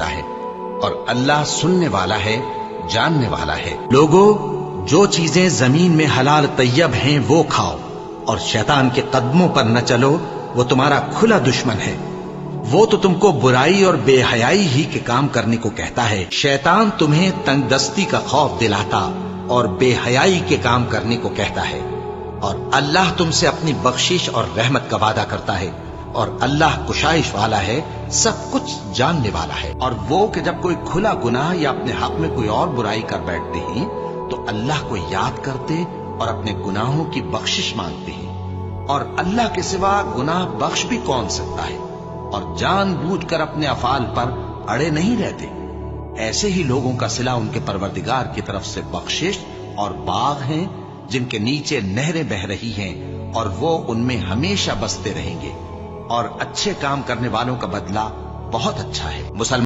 کرتا ہے، اور اللہ سننے والا ہے، جاننے والا ہے۔ لوگو، جو چیزیں زمین میں حلال طیب ہیں وہ کھاؤ، اور شیطان کے قدموں پر نہ چلو، وہ تمہارا کھلا دشمن ہے۔ وہ تو تم کو برائی اور بے حیائی ہی کے کام کرنے کو کہتا ہے۔ شیطان تمہیں تنگ دستی کا خوف دلاتا اور بے حیائی کے کام کرنے کو کہتا ہے، اور اللہ تم سے اپنی بخشش اور رحمت کا وعدہ کرتا ہے، اور اللہ کشائش والا ہے، سب کچھ جاننے والا ہے۔ اور وہ کہ جب کوئی کھلا گناہ یا اپنے حق میں کوئی اور برائی کر بیٹھتے ہیں تو اللہ کو یاد کرتے اور اپنے گناہوں کی بخشش مانگتے ہیں، اور اللہ کے سوا گناہ بخش بھی کون سکتا ہے، اور جان بوجھ کر اپنے افعال پر اڑے نہیں رہتے۔ ایسے ہی لوگوں کا صلہ ان کے پروردگار کی طرف سے بخشش اور باغ ہیں جن کے نیچے نہریں بہ رہی ہیں، اور وہ ان میں ہمیشہ بستے رہیں گے، اور اچھے کام کرنے والوں کا بدلہ بہت اچھا ہے۔ مسلمان